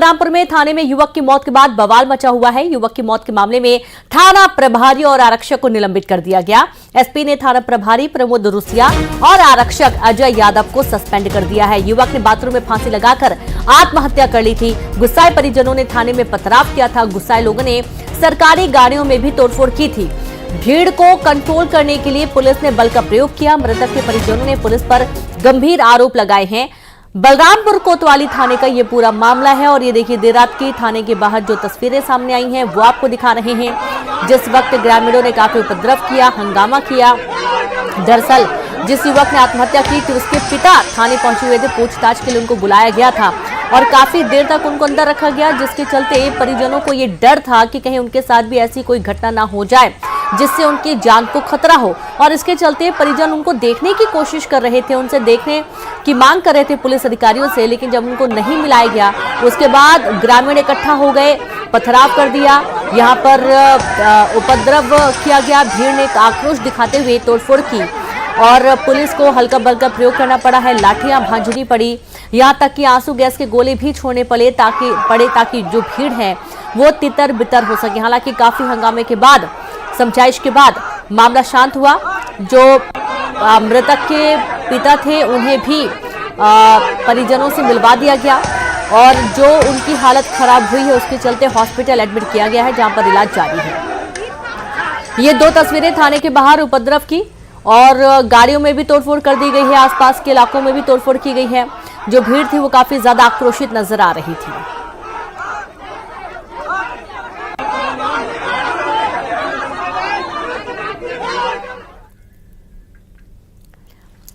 रामपुर में थाने में युवक की मौत के बाद बवाल मचा हुआ है। युवक की मौत के मामले में थाना प्रभारी और आरक्षक को निलंबित कर दिया गया। एसपी ने थाना प्रभारी प्रमोद रुसिया और आरक्षक अजय यादव को सस्पेंड कर दिया है। युवक ने बाथरूम में फांसी लगाकर आत्महत्या कर ली थी। गुस्साए परिजनों ने थाने में पथराव किया था। गुस्साए लोगों ने सरकारी गाड़ियों में भी तोड़फोड़ की थी। भीड़ को कंट्रोल करने के लिए पुलिस ने बल का प्रयोग किया। मृतक के परिजनों ने पुलिस पर गंभीर आरोप लगाए हैं। बलरामपुर कोतवाली थाने का ये पूरा मामला है और ये देखिए देर रात की थाने के बाहर जो तस्वीरें सामने आई हैं वो आपको दिखा रहे हैं। जिस वक्त ग्रामीणों ने काफी उपद्रव किया, हंगामा किया। दरअसल जिस युवक ने आत्महत्या की थी उसके पिता थाने पहुंचे हुए थे। पूछताछ के लिए उनको बुलाया गया था और काफी देर तक उनको अंदर रखा गया, जिसके चलते परिजनों को ये डर था कि कहीं उनके साथ भी ऐसी कोई घटना ना हो जाए जिससे उनकी जान को खतरा हो। और इसके चलते परिजन उनको देखने की कोशिश कर रहे थे, उनसे देखने की मांग कर रहे थे पुलिस अधिकारियों से, लेकिन जब उनको नहीं मिलाया गया उसके बाद ग्रामीण इकट्ठा हो गए, पथराव कर दिया, यहाँ पर उपद्रव किया गया। भीड़ ने आक्रोश दिखाते हुए तोड़फोड़ की और पुलिस को हल्का बल का प्रयोग करना पड़ा है। लाठियां भांजनी पड़ी, यहाँ तक कि आंसू गैस के गोले भी छोड़ने पड़े ताकि जो भीड़ है वो तितर बितर हो सके। हालांकि काफी हंगामे के बाद, समझाइश के बाद मामला शांत हुआ। जो मृतक के पिता थे उन्हें भी परिजनों से मिलवा दिया गया और जो उनकी हालत खराब हुई है उसके चलते हॉस्पिटल एडमिट किया गया है, जहां पर इलाज जारी है। ये दो तस्वीरें थाने के बाहर उपद्रव की और गाड़ियों में भी तोड़फोड़ कर दी गई है। आसपास के इलाकों में भी तोड़फोड़ की गई है। जो भीड़ थी वो काफी ज्यादा आक्रोशित नजर आ रही थी।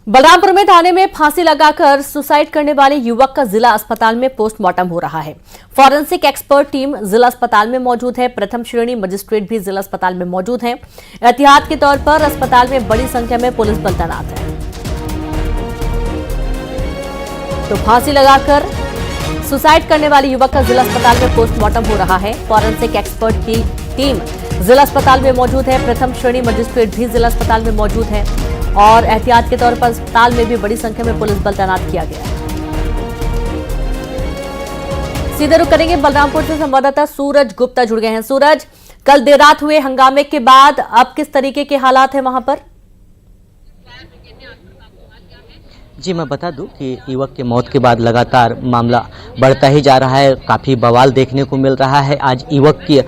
बलरामपुर में थाने में फांसी लगाकर सुसाइड करने वाले युवक का जिला अस्पताल में पोस्टमार्टम हो रहा है। फॉरेंसिक एक्सपर्ट टीम जिला अस्पताल में मौजूद है। प्रथम श्रेणी मजिस्ट्रेट भी जिला अस्पताल में मौजूद हैं। एहतियात के तौर पर अस्पताल में बड़ी संख्या में पुलिस बल तैनात है। तो फांसी लगाकर सुसाइड करने वाले युवक का जिला अस्पताल में पोस्टमार्टम हो रहा है। फॉरेंसिक एक्सपर्ट की टीम जिला अस्पताल में मौजूद है। प्रथम श्रेणी मजिस्ट्रेट भी जिला अस्पताल में मौजूद है और एहतियात के तौर पर अस्पताल में भी बड़ी संख्या में पुलिस बल तैनात किया गया है। सीधे रुक करेंगे बलरामपुर से, संवाददाता सूरज गुप्ता जुड़ गए हैं। सूरज, कल देर रात हुए हंगामे के बाद अब किस तरीके के हालात हैं वहां पर? जी, मैं बता दूं कि युवक के मौत के बाद लगातार मामला बढ़ता ही जा रहा है। काफ़ी बवाल देखने को मिल रहा है। आज युवक की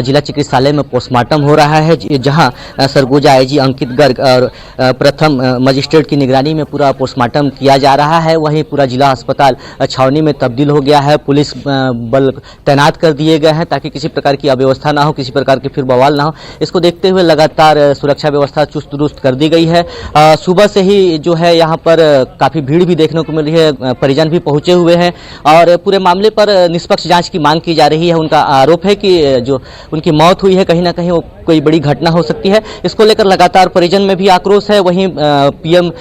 जिला चिकित्सालय में पोस्टमार्टम हो रहा है, जहां सरगुजा आईजी अंकित गर्ग और प्रथम मजिस्ट्रेट की निगरानी में पूरा पोस्टमार्टम किया जा रहा है। वहीं पूरा जिला अस्पताल छावनी में तब्दील हो गया है। पुलिस बल तैनात कर दिए गए हैं ताकि किसी प्रकार की अव्यवस्था ना हो, किसी प्रकार के फिर बवाल ना हो। इसको देखते हुए लगातार सुरक्षा व्यवस्था चुस्त दुरुस्त कर दी गई है। सुबह से ही जो है यहाँ पर काफी भीड़ भी देखने को मिल रही है। परिजन भी पहुंचे हुए हैं और पूरे मामले पर निष्पक्ष जांच की मांग की जा रही है। उनका आरोप है कि जो उनकी मौत हुई है कहीं ना कहीं वो कोई बड़ी घटना हो सकती है। इसको लेकर लगातार परिजन में भी आक्रोश है। वहीं पीएम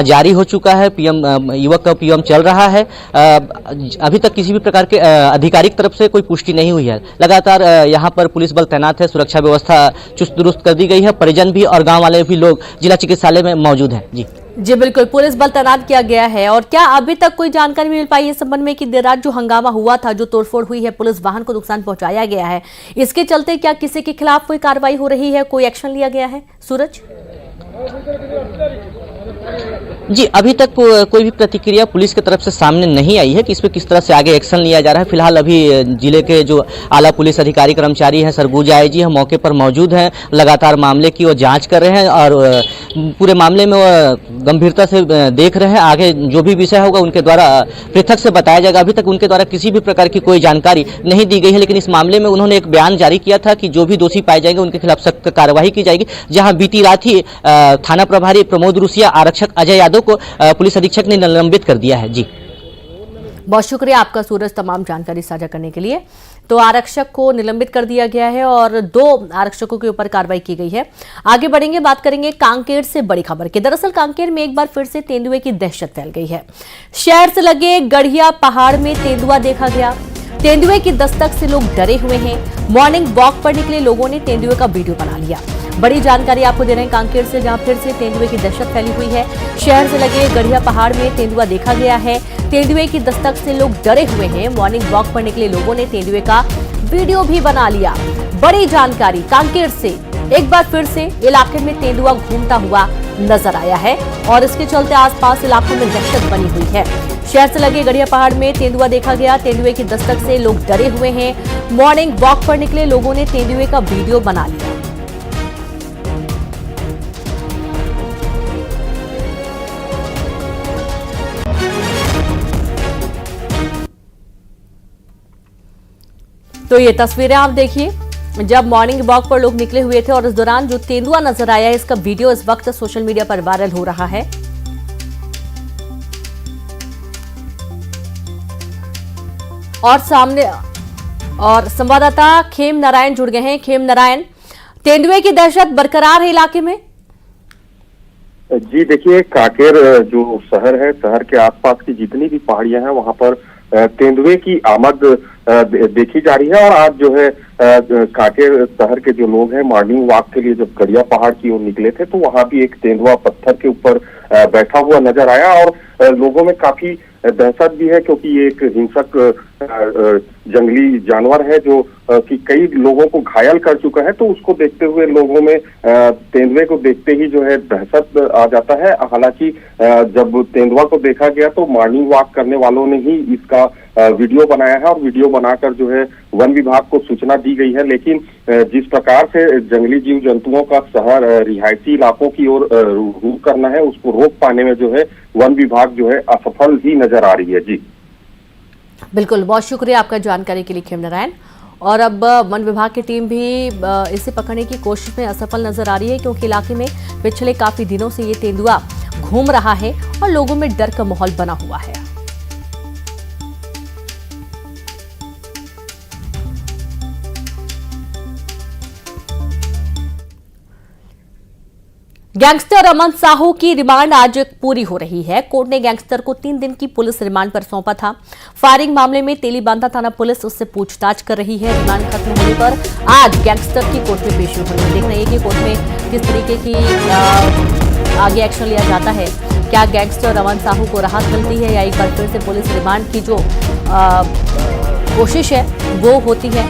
जारी हो चुका है। पीएम युवक का पीएम चल रहा है। अभी तक किसी भी प्रकार के आधिकारिक तरफ से कोई पुष्टि नहीं हुई है। लगातार यहाँ पर पुलिस बल तैनात है। सुरक्षा व्यवस्था चुस्त दुरुस्त कर दी गई है। परिजन भी और गाँव वाले भी लोग जिला चिकित्सालय में मौजूद हैं। जी बिल्कुल, पुलिस बल तैनात किया गया है। और क्या अभी तक कोई जानकारी मिल पाई इस संबंध में कि देर रात जो हंगामा हुआ था, जो तोड़फोड़ हुई है, पुलिस वाहन को नुकसान पहुंचाया गया है, इसके चलते क्या किसी के खिलाफ कोई कार्रवाई हो रही है, कोई एक्शन लिया गया है? सूरज जी, अभी तक कोई भी प्रतिक्रिया पुलिस की तरफ से सामने नहीं आई है कि इस पर किस तरह से आगे एक्शन लिया जा रहा है। फिलहाल अभी जिले के जो आला पुलिस अधिकारी कर्मचारी हैं, सरगुजा आईजी हैं, मौके पर मौजूद हैं। लगातार मामले की वो जांच कर रहे हैं और पूरे मामले में वो गंभीरता से देख रहे हैं। आगे जो भी विषय होगा उनके द्वारा पृथक से बताया जाएगा। अभी तक उनके द्वारा किसी भी प्रकार की कोई जानकारी नहीं दी गई है, लेकिन इस मामले में उन्होंने एक बयान जारी किया था कि जो भी दोषी पाए जाएंगे उनके खिलाफ सख्त कार्रवाई की जाएगी। जहाँ बीती रात ही थाना प्रभारी प्रमोद रुसिया, आरक्षक अजय यादव को पुलिस अधीक्षक ने निलंबित कर दिया है। जी, बहुत शुक्रिया आपका सूरज, तमाम जानकारी साझा करने के लिए। तो आरक्षक को निलंबित कर दिया गया है और 2 आरक्षकों के ऊपर कार्रवाई की गई है। आगे बढ़ेंगे, बात करेंगे कांकेर से बड़ी खबर की। दरअसल कांकेर में एक बार फिर से तेंदुए की दहशत फैल गई है। शहर से लगे गढ़िया पहाड़ में तेंदुआ देखा गया। तेंदुए की दस्तक से लोग डरे हुए हैं। मॉर्निंग वॉक पर निकले लोगों ने तेंदुए का वीडियो बना लिया। बड़ी जानकारी आपको दे रहे हैं कांकेर से, जहां फिर से तेंदुए की दहशत फैली हुई है। शहर से लगे गढ़िया पहाड़ में तेंदुआ देखा गया है। तेंदुए की दस्तक से लोग डरे हुए हैं। मॉर्निंग वॉक पर निकले लोगों ने तेंदुए का वीडियो भी बना लिया। बड़ी जानकारी कांकेर से, एक बार फिर से इलाके में तेंदुआ घूमता हुआ नजर आया है और इसके चलते आसपास इलाकों में दहशत बनी हुई है। शहर से लगे गढ़िया पहाड़ में तेंदुआ देखा गया। तेंदुए की दस्तक से लोग डरे हुए हैं। मॉर्निंग वॉक पर निकले लोगों ने तेंदुए का वीडियो बना लिया। तो ये तस्वीरें आप देखिए, जब मॉर्निंग वॉक पर लोग निकले हुए थे और इस दौरान जो तेंदुआ नजर आया है, इसका वीडियो इस वक्त सोशल मीडिया पर वायरल हो रहा है। और सामने और संवाददाता खेम नारायण जुड़ गए हैं। खेम नारायण, तेंदुए की दहशत बरकरार है इलाके में? जी देखिए, कांकेर जो शहर है, शहर के आसपास की जितनी भी पहाड़ियां हैं वहां पर तेंदुए की आमद देखी जा रही है। और आज जो है कांकेर शहर के जो लोग हैं मॉर्निंग वॉक के लिए जब गढ़िया पहाड़ की ओर निकले थे तो वहां भी एक तेंदुआ पत्थर के ऊपर बैठा हुआ नजर आया और लोगों में काफी दहशत भी है, क्योंकि ये एक हिंसक जंगली जानवर है जो कि कई लोगों को घायल कर चुका है। तो उसको देखते हुए लोगों में तेंदुए को देखते ही जो है दहशत आ जाता है। हालांकि जब तेंदुआ को देखा गया तो मॉर्निंग वॉक करने वालों ने ही इसका वीडियो बनाया है और वीडियो बनाकर जो है वन विभाग को सूचना दी गई है। लेकिन जिस प्रकार से जंगली जीव जंतुओं का शहर रिहायशी इलाकों की ओर रुख करना है, उसको रोक पाने में जो है वन विभाग जो है असफल ही नजर आ रही है। जी बिल्कुल, बहुत शुक्रिया आपका जानकारी के लिए खेम नारायण। और अब वन विभाग की टीम भी इसे पकड़ने की कोशिश में असफल नजर आ रही है, क्योंकि इलाके में पिछले काफी दिनों से ये तेंदुआ घूम रहा है और लोगों में डर का माहौल बना हुआ है। गैंगस्टर अमन साहू की रिमांड आज पूरी हो रही है। कोर्ट ने गैंगस्टर को 3 दिन की पुलिस रिमांड पर सौंपा था। फायरिंग मामले में तेलीबांधा थाना पुलिस उससे पूछताछ कर रही है। रिमांड खत्म होने पर आज गैंगस्टर की कोर्ट में पेशी होनी है। देखना है कि कोर्ट में किस तरीके की आगे एक्शन लिया जाता है। क्या गैंगस्टर अमन साहू को राहत मिलती है या एक बार फिर से पुलिस रिमांड की जो कोशिश है वो होती है।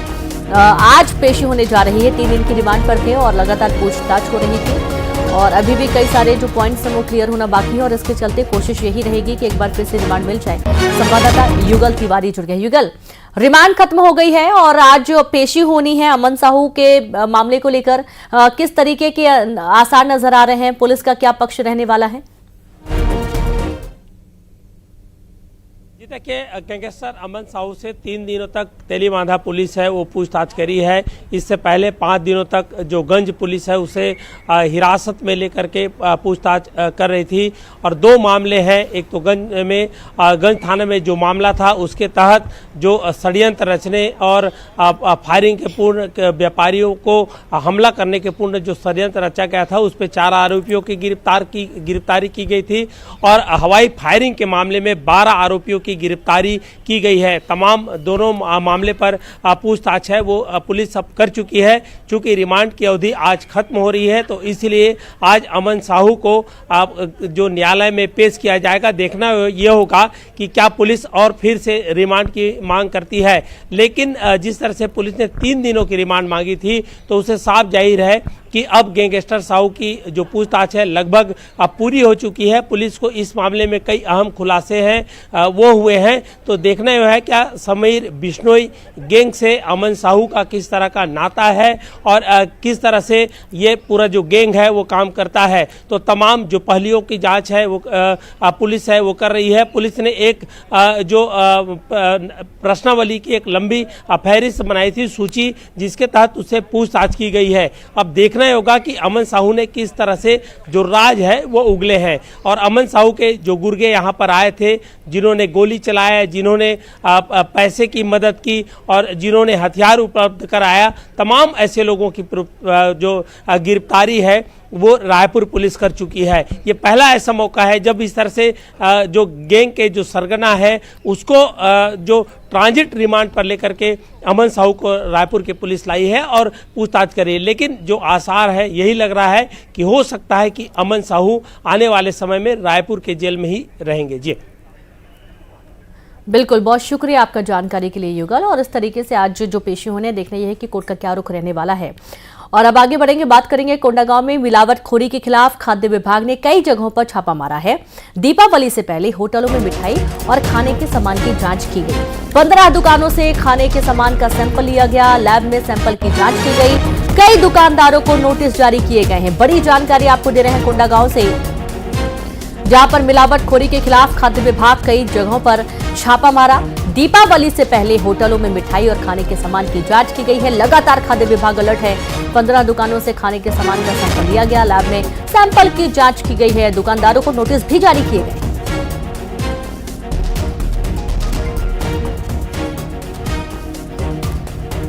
आज पेशी होने जा रही है। 3 दिन की रिमांड पर थे और लगातार पूछताछ हो रही थी और अभी भी कई सारे जो पॉइंट्स हैं वो क्लियर होना बाकी है और इसके चलते कोशिश यही रहेगी कि एक बार फिर से रिमांड मिल जाए। संवाददाता युगल तिवारी जुड़ गए। युगल, रिमांड खत्म हो गई है और आज पेशी होनी है अमन साहू के मामले को लेकर, किस तरीके के आसार नजर आ रहे हैं? पुलिस का क्या पक्ष रहने वाला है? देखिए, गैंगस्टर अमन साहू से 3 दिनों तक तेलीबांधा पुलिस है वो पूछताछ करी है। इससे पहले 5 दिनों तक जो गंज पुलिस है उसे हिरासत में लेकर के पूछताछ कर रही थी। और 2 मामले हैं। एक तो गंज थाने में जो मामला था उसके तहत जो षड्यंत्र रचने और फायरिंग के पूर्ण व्यापारियों को हमला करने के पूर्ण जो षड्यंत्र रचा गया था उस पर 4 आरोपियों की गिरफ्तारी की गई थी। और हवाई फायरिंग के मामले में 12 आरोपियों की गिरफ्तारी की गई है। तमाम दोनों मामले पर पूछताछ है वो पुलिस सब कर चुकी है। चूंकि रिमांड की अवधि आज खत्म हो रही है तो इसलिए आज अमन साहू को जो न्यायालय में पेश किया जाएगा। देखना यह होगा कि क्या पुलिस और फिर से रिमांड की मांग करती है। लेकिन जिस तरह से पुलिस ने 3 दिनों की रिमांड मांगी थी तो उसे साफ जाहिर है कि अब गैंगस्टर साहू की जो पूछताछ है लगभग पूरी हो चुकी है। पुलिस को इस मामले में कई अहम खुलासे हैं वो हुए हैं। तो देखना यह है क्या समीर बिश्नोई गैंग से अमन साहू का किस तरह का नाता है और किस तरह से ये पूरा जो गैंग है वो काम करता है। तो तमाम जो पहलुओं की जांच है वो पुलिस है वो कर रही है। पुलिस ने एक जो प्रश्नावली की एक लंबी फहरिस्त बनाई थी, सूची, जिसके तहत उससे पूछताछ की गई है। अब देखना होगा कि अमन साहू ने किस तरह से जो राज है वो उगले हैं। और अमन साहू के जो गुर्गे यहाँ पर आए थे, जिन्होंने गोली चलाया, जिन्होंने पैसे की मदद की और जिन्होंने हथियार उपलब्ध कराया, तमाम ऐसे लोगों की जो गिरफ्तारी है वो रायपुर पुलिस कर चुकी है। ये पहला ऐसा मौका है जब इस तरह से जो गैंग के जो सरगना है उसको जो ट्रांजिट रिमांड पर लेकर के अमन साहू को रायपुर की पुलिस लाई है और पूछताछ कर रही है। लेकिन जो आसार है यही लग रहा है कि हो सकता है कि अमन साहू आने वाले समय में रायपुर के जेल में ही रहेंगे। जी बिल्कुल, बहुत शुक्रिया आपका जानकारी के लिए युगल। और इस तरीके से आज जो पेशी होने देखना यह है कि कोर्ट का क्या रुख रहने वाला है। और अब आगे बढ़ेंगे, बात करेंगे कोंडागांव में मिलावटखोरी के खिलाफ खाद्य विभाग ने कई जगहों पर छापा मारा है। दीपावली से पहले होटलों में मिठाई और खाने के सामान की जांच की गई। 15 दुकानों से खाने के सामान का सैंपल लिया गया, लैब में सैंपल की जांच की गई। कई दुकानदारों को नोटिस जारी किए गए हैं। बड़ी जानकारी आपको दे रहे हैं कोंडागांव से, जहां पर मिलावटखोरी के खिलाफ खाद्य विभाग कई जगहों पर छापा मारा। दीपावली से पहले होटलों में मिठाई और खाने के सामान की जांच की गई है। लगातार खाद्य विभाग अलर्ट है। 15 दुकानों से खाने के सामान का सैंपल लिया गया, लैब में सैंपल की जांच की गई है। दुकानदारों को नोटिस भी जारी किए गए।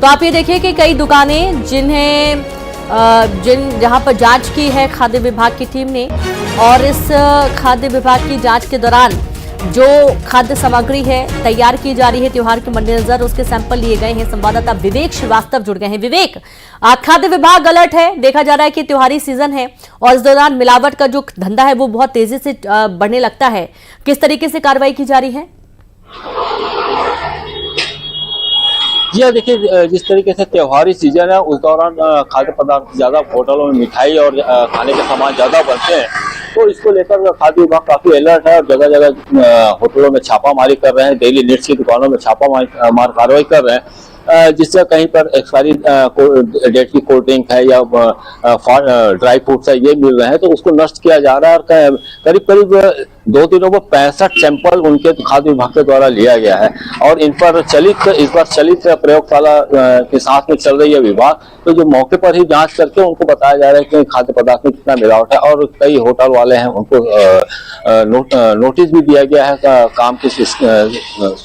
तो आप ये देखिए कि कई दुकानें जहां पर जांच की है खाद्य विभाग की टीम ने, और इस खाद्य विभाग की जांच के दौरान जो खाद्य सामग्री है तैयार की जा रही है त्योहार के मद्देनजर, उसके सैंपल लिए गए हैं। संवाददाता विवेक श्रीवास्तव जुड़ गए हैं। विवेक, खाद्य विभाग अलर्ट है। देखा जा रहा है कि त्योहारी सीजन है और इस दौरान मिलावट का जो धंधा है वो बहुत तेजी से बढ़ने लगता है। किस तरीके से कार्रवाई की जा रही है? जी हाँ, देखिए जिस तरीके से त्योहारी सीजन है उस दौरान खाद्य पदार्थ ज्यादा होटलों में मिठाई और खाने के सामान ज्यादा बनते हैं, तो इसको लेकर खाद्य विभाग काफी अलर्ट है और जगह जगह होटलों में छापामारी कर रहे हैं। डेली नीड्स की दुकानों में छापामार कार्रवाई कर रहे हैं, जिससे कहीं पर एक्सपायरी डेट की कोल्ड ड्रिंक है या ड्राई फ्रूट्स है ये मिल रहे हैं, तो उसको नष्ट किया जा रहा है। और करीब करीब 2 दिनों में 65 सैंपल उनके खाद्य विभाग के द्वारा लिया गया है और इन पर इस बार चलित प्रयोगशाला के साथ में चल रही है विभाग। तो जो मौके पर ही जांच करके उनको बताया जा रहा है कि खाद्य पदार्थ में कितना मिलावट है, और कई होटल वाले हैं उनको नोटिस भी दिया गया है काम के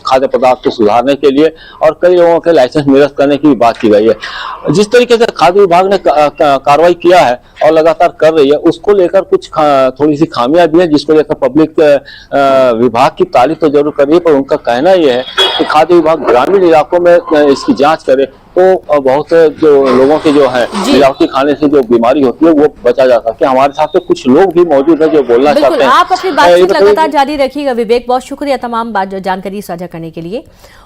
खाद्य पदार्थ को सुधारने के लिए, और कई लोगों के लाइसेंस निरस्त करने की बात की गई है। जिस तरीके से खाद्य विभाग ने कार्रवाई किया है और लगातार कर रही है, उसको लेकर कुछ थोड़ी सी खामियां भी है, जिसको लेकर पब्लिक विभाग की तारीफ तो जरूर कर रही है, पर उनका कहना यह है कि खाद्य विभाग ग्रामीण इलाकों में इसकी जांच करे तो बहुत जो लोगों के जो है मिलावटी खाने से जो बीमारी होती है वो बचा जा सकता है। हमारे साथ में कुछ लोग भी मौजूद है जो बोलना चाहते हैं। आप अपनी बातचीत लगातार जारी रखिएगा विवेक, बहुत शुक्रिया तमाम जानकारी साझा करने के लिए।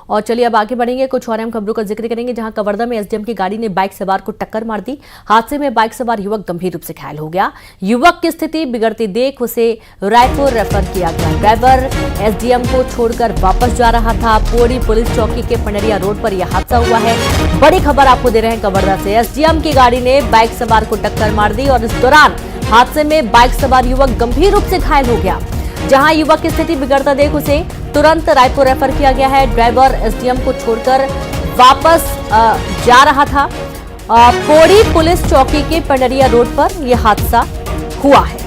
और चलिए अब आगे बढ़ेंगे, कुछ और अहम खबरों का जिक्र करेंगे, जहां कवर्धा में एसडीएम की गाड़ी ने बाइक सवार को टक्कर मार दी। हादसे में बाइक सवार युवक गंभीर रूप से घायल हो गया। युवक की स्थिति बिगड़ती देख उसे रायपुर रेफर किया गया। ड्राइवर एसडीएम को छोड़कर वापस जा रहा था। पोड़ी पुलिस चौकी के पंडरिया रोड पर यह हादसा हुआ है। बड़ी खबर आपको दे रहे हैं कवर्धा से, एसडीएम की गाड़ी ने बाइक सवार को टक्कर मार दी और इस दौरान हादसे में बाइक सवार युवक गंभीर रूप से घायल हो गया। जहां युवक की स्थिति बिगड़ता देख उसे तुरंत रायपुर रेफर किया गया है। ड्राइवर एसडीएम को छोड़कर वापस जा रहा था। पोड़ी पुलिस चौकी के पंडरिया रोड पर यह हादसा हुआ है।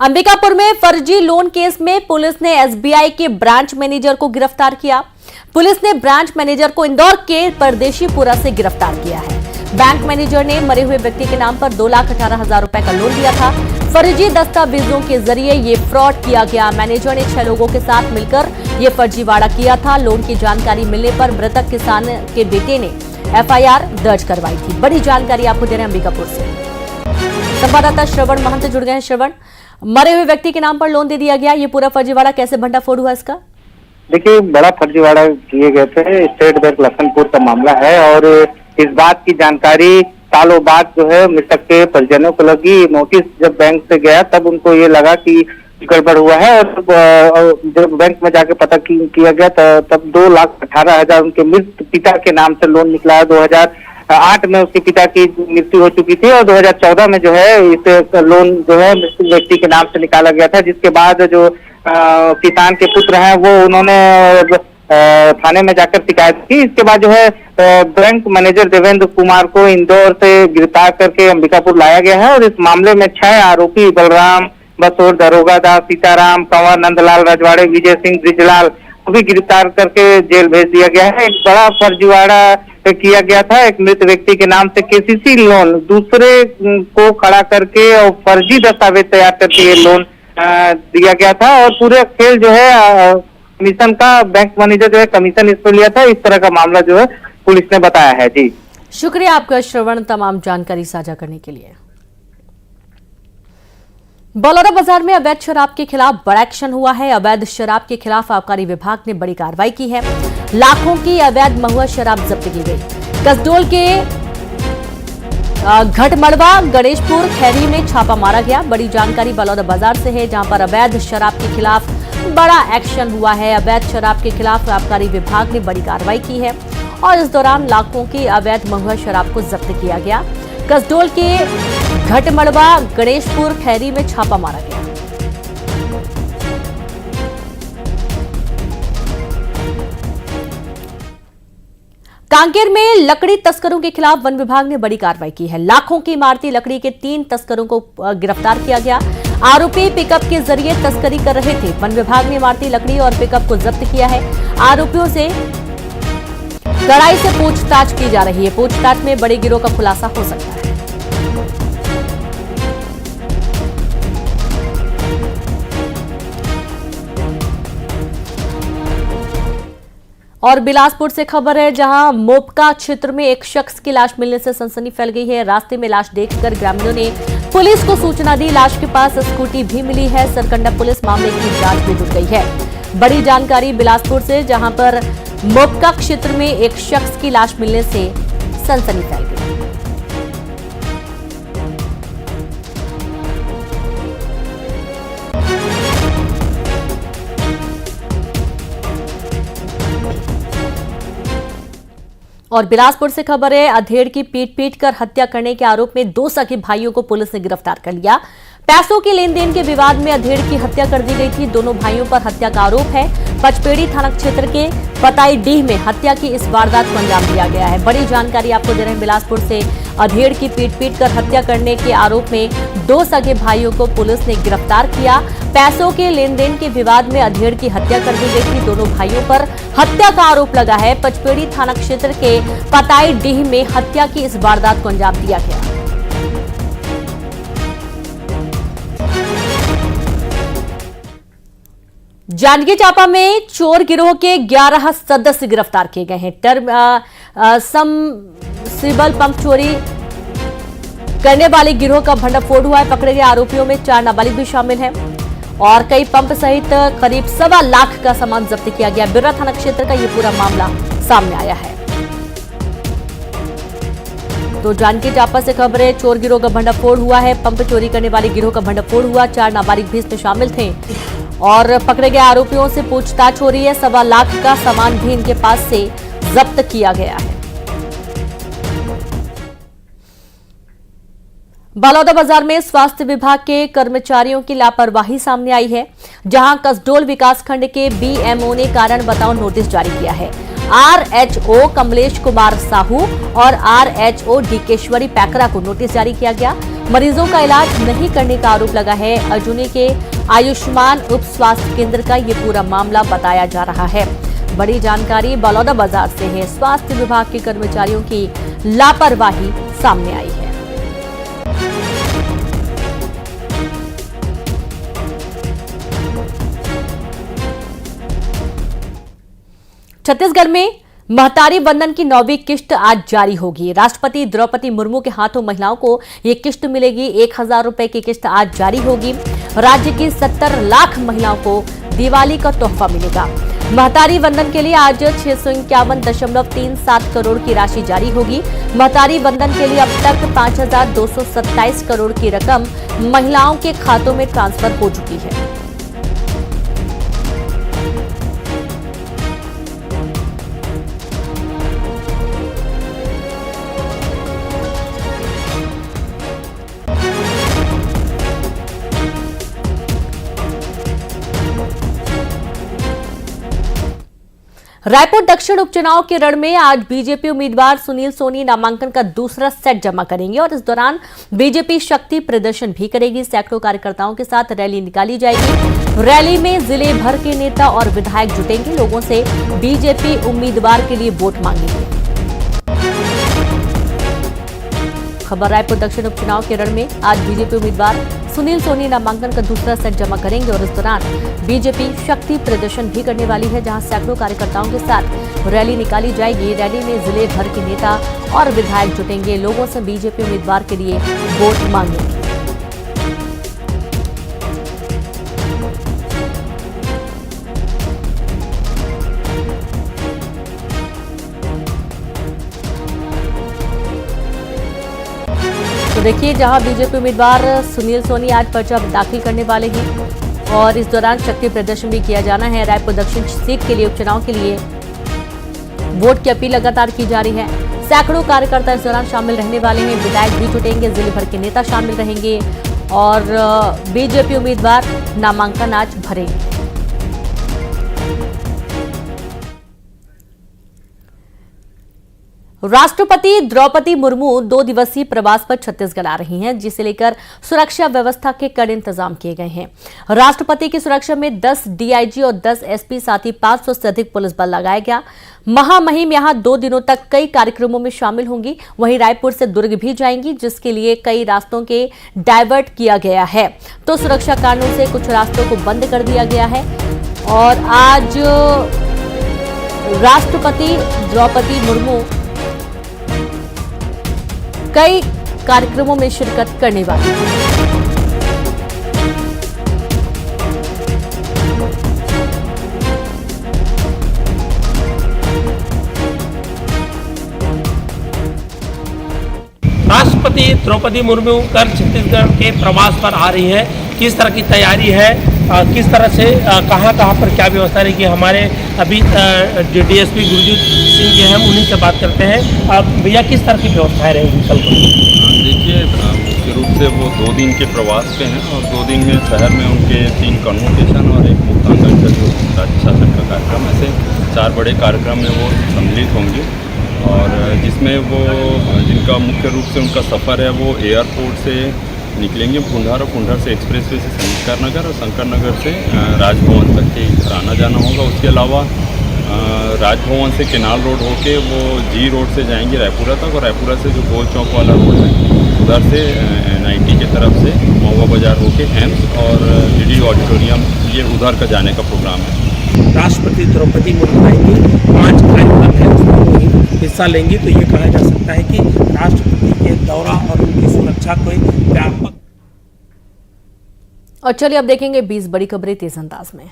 अंबिकापुर में फर्जी लोन केस में पुलिस ने एसबीआई के ब्रांच मैनेजर को गिरफ्तार किया। पुलिस ने ब्रांच मैनेजर को इंदौर के परदेशीपुरा से गिरफ्तार किया है। बैंक मैनेजर ने मरे हुए व्यक्ति के नाम पर 2,18,000 रुपए का लोन लिया था। फर्जी दस्तावेजों के जरिए ये फ्रॉड किया गया। मैनेजर ने 6 लोगों के साथ मिलकर ये फर्जीवाड़ा किया था। लोन की जानकारी मिलने पर मृतक किसान के बेटे ने एफआईआर दर्ज करवाई थी। बड़ी जानकारी आपको दे रहे हैं अंबिकापुर से, संवाददाता श्रवण महंत जुड़ गए हैं। श्रवण, मरे हुए व्यक्ति के नाम पर लोन दे दिया गया, ये पूरा फर्जीवाड़ा कैसे भंडाफोड़ हुआ इसका? देखिए, बड़ा फर्जीवाड़ा किए गए थे। स्टेट बैंक लखनपुर का मामला है और इस बात की जानकारी सालों बाद जो है मृतक के परिजनों को लगी। नोटिस जब बैंक से गया तब उनको ये लगा कि गड़बड़ हुआ है और जब बैंक में जाके पता किया गया तब 2,18,000 उनके मृत पिता के नाम से लोन निकला है। 2008 में उसके पिता की मृत्यु हो चुकी थी और 2014 में जो है इस लोन जो है मृत व्यक्ति के नाम से निकाला गया था, जिसके बाद जो किसान के पुत्र हैं वो उन्होंने थाने में जाकर शिकायत की। इसके बाद जो है बैंक मैनेजर देवेंद्र कुमार को इंदौर से गिरफ्तार करके अंबिकापुर लाया गया है और इस मामले में 6 आरोपी बलराम बसोर, दरोगा दास, सीताराम, कंवर, नंदलाल रजवाड़े, विजय सिंह, ब्रिजलाल को भी गिरफ्तार करके जेल भेज दिया गया है। एक बड़ा फर्जीवाड़ा किया गया था। एक मृत व्यक्ति के नाम से केसीसी लोन दूसरे को खड़ा करके और फर्जी दस्तावेज तैयार करके ये लोन दिया गया था और पूरे खेल जो है कमीशन का बैंक मैनेजर जो है कमीशन इस पर लिया था। इस तरह का मामला जो है पुलिस ने बताया है। जी शुक्रिया आपका श्रवण, तमाम जानकारी साझा करने के लिए। बलौदा बाजार में अवैध शराब के खिलाफ बड़ा एक्शन हुआ है। अवैध शराब के खिलाफ आबकारी विभाग ने बड़ी कार्रवाई की है। लाखों की अवैध महुआ शराब जब्त की गई। कसडोल के घटमड़वा गणेशपुर खैरी में छापा मारा गया। बड़ी जानकारी बलौदा बाजार से है, जहां पर अवैध शराब के खिलाफ बड़ा एक्शन हुआ है। अवैध शराब के खिलाफ आबकारी विभाग ने बड़ी कार्रवाई की है और इस दौरान लाखों की अवैध महुआ शराब को जब्त किया गया। कसडोल के घटमड़वा गणेशपुर खैरी में छापा मारा गया। कांकेर में लकड़ी तस्करों के खिलाफ वन विभाग ने बड़ी कार्रवाई की है। लाखों की इमारती लकड़ी के 3 तस्करों को गिरफ्तार किया गया। आरोपी पिकअप के जरिए तस्करी कर रहे थे। वन विभाग ने इमारती लकड़ी और पिकअप को जब्त किया है। आरोपियों से कड़ाई से पूछताछ की जा रही है। पूछताछ में बड़े गिरोह का खुलासा हो सकता है। और बिलासपुर से खबर है, जहां मोपका क्षेत्र में एक शख्स की लाश मिलने से सनसनी फैल गई है। रास्ते में लाश देखकर ग्रामीणों ने पुलिस को सूचना दी। लाश के पास स्कूटी भी मिली है। सरकंडा पुलिस मामले की जांच में जुट गई है। बड़ी जानकारी बिलासपुर से, जहां पर मोपका क्षेत्र में एक शख्स की लाश मिलने से सनसनी फैल गई। और बिलासपुर से खबर है, अधेड़ की पीट कर हत्या करने के आरोप में 2 सगे भाइयों को पुलिस ने गिरफ्तार कर लिया। पैसों के लेन देन के विवाद में अधेड़ की हत्या कर दी गई थी। दोनों भाइयों पर हत्या का आरोप है। पचपेड़ी थाना क्षेत्र के पताईडीह में हत्या की इस वारदात को अंजाम दिया गया है। बड़ी जानकारी आपको दे रहे हैं बिलासपुर से। अधेड़ की पीट कर हत्या करने के आरोप में 2 सगे भाइयों को पुलिस ने गिरफ्तार किया। पैसों के लेन देन के विवाद में अधेड़ की हत्या कर दी गई थी। दोनों भाइयों पर हत्या का आरोप लगा है। पचपेड़ी थाना क्षेत्र के पताईडीह में हत्या की इस वारदात को अंजाम दिया गया। जांजगीर चांपा में चोर गिरोह के 11 सदस्य गिरफ्तार किए गए हैं। सबमर्सिबल पंप चोरी करने वाले गिरोह का भंडाफोड़ हुआ है। पकड़े गए आरोपियों में 4 नाबालिग भी शामिल हैं और कई पंप सहित करीब 1.25 लाख का सामान जब्त किया गया। बिर्रा थाना क्षेत्र का यह पूरा मामला सामने आया है। तो जांजगीर चांपा से खबर है, चोर गिरोह का भंडाफोड़ हुआ है। पंप चोरी करने वाले गिरोह का भंडाफोड़ हुआ। 4 नाबालिग भी इसमें शामिल थे और पकड़े गए आरोपियों से पूछताछ हो रही है। 1.25 लाख का सामान भी इनके पास से जब्त किया गया है। बलौदा बाजार में स्वास्थ्य विभाग के कर्मचारियों की लापरवाही सामने आई है, जहां कसडोल विकासखंड के बीएमओ ने कारण बताओ नोटिस जारी किया है। आरएचओ कमलेश कुमार साहू और आरएचओ डीकेश्वरी पैकरा को नोटिस जारी किया गया। मरीजों का इलाज नहीं करने का आरोप लगा है। अर्जुनी के आयुष्मान उप स्वास्थ्य केंद्र का ये पूरा मामला बताया जा रहा है। बड़ी जानकारी बलौदा बाजार से है। स्वास्थ्य विभाग के कर्मचारियों की लापरवाही सामने आई है। छत्तीसगढ़ में महतारी वंदन की 9वीं किश्त आज जारी होगी। राष्ट्रपति द्रौपदी मुर्मू के हाथों महिलाओं को ये किश्त मिलेगी। 1000 रुपए की किश्त आज जारी होगी। राज्य की 70 लाख महिलाओं को दिवाली का तोहफा मिलेगा। महतारी वंदन के लिए आज 651.37 करोड़ की राशि जारी होगी। महतारी वंदन के लिए अब तक 5227 करोड़ की रकम महिलाओं के खातों में ट्रांसफर हो चुकी है। रायपुर दक्षिण उपचुनाव के रण में आज बीजेपी उम्मीदवार सुनील सोनी नामांकन का दूसरा सेट जमा करेंगे और इस दौरान बीजेपी शक्ति प्रदर्शन भी करेगी। सैकड़ों कार्यकर्ताओं के साथ रैली निकाली जाएगी। रैली में जिले भर के नेता और विधायक जुटेंगे। लोगों से बीजेपी उम्मीदवार के लिए वोट मांगेंगे। खबर रायपुर दक्षिण उपचुनाव के रण में आज बीजेपी उम्मीदवार सुनील सोनी नामांकन का दूसरा सेट जमा करेंगे और इस दौरान बीजेपी शक्ति प्रदर्शन भी करने वाली है, जहां सैकड़ों कार्यकर्ताओं के साथ रैली निकाली जाएगी। रैली में जिले भर के नेता और विधायक जुटेंगे, लोगों से बीजेपी उम्मीदवार के लिए वोट मांगेंगे। तो देखिए, जहां बीजेपी उम्मीदवार सुनील सोनी आज पर्चा दाखिल करने वाले हैं और इस दौरान शक्ति प्रदर्शन भी किया जाना है। रायपुर दक्षिण सीट के लिए उपचुनाव के लिए वोट की अपील लगातार की जा रही है। सैकड़ों कार्यकर्ता इस दौरान शामिल रहने वाले हैं, विधायक भी जुटेंगे, जिले भर के नेता शामिल रहेंगे और बीजेपी उम्मीदवार नामांकन आज भरेंगे। राष्ट्रपति द्रौपदी मुर्मू 2 दिवसीय प्रवास पर छत्तीसगढ़ आ रही हैं, जिसे लेकर सुरक्षा व्यवस्था के कड़े इंतजाम किए गए हैं। राष्ट्रपति की सुरक्षा में 10 डीआईजी और 10 एसपी साथ ही 500 से अधिक पुलिस बल लगाया गया। महामहिम यहां 2 दिनों तक कई कार्यक्रमों में शामिल होंगी। वहीं रायपुर से दुर्ग भी जाएंगी, जिसके लिए कई रास्तों के डाइवर्ट किया गया है, तो सुरक्षा कारणों से कुछ रास्तों को बंद कर दिया गया है। और आज राष्ट्रपति द्रौपदी मुर्मू कई कार्यक्रमों में शिरकत करने वाली है। राष्ट्रपति द्रौपदी मुर्मू कल छत्तीसगढ़ के प्रवास पर आ रही है। किस तरह की तैयारी है, किस तरह से कहाँ पर क्या व्यवस्था रहेगी, हमारे अभी जो डीएसपी गुरजीत सिंह जी हैं उन्हीं से बात करते हैं। भैया, किस तरह की व्यवस्थाएं रहेंगी कल को? देखिए, मुख्य रूप से वो 2 दिन के प्रवास पे हैं और 2 दिन में शहर में उनके 3 कन्वोकेशन और एक मुक्तांगन का जो राज्य शासन का कार्यक्रम, ऐसे 4 बड़े कार्यक्रम में वो सम्मिलित होंगे। और जिसमें वो जिनका मुख्य रूप से उनका सफ़र है वो एयरपोर्ट से निकलेंगे पुंढार, और पुंढार से एक्सप्रेसवे से शंकर नगर और शंकर नगर से राजभवन तक के इधर आना जाना होगा। उसके अलावा राजभवन से केनाल रोड होके वो जी रोड से जाएंगे रायपुरा तक, और रायपुरा से जो गोल चौक वाला रोड है उधर से एनआईटी के तरफ से महुआ बाजार होके एम्स और डीडी ऑडिटोरियम, ये उधर का जाने का प्रोग्राम है। राष्ट्रपति द्रौपदी मुर्मू आएंगी, 5 कार्यक्रम है उसमें वो हिस्सा लेंगी, तो ये कहा जा सकता है कि राष्ट्रपति के दौरा और उनकी सुरक्षा को व्यापक। और चलिए अब देखेंगे 20 बड़ी खबरें तेज अंदाज में।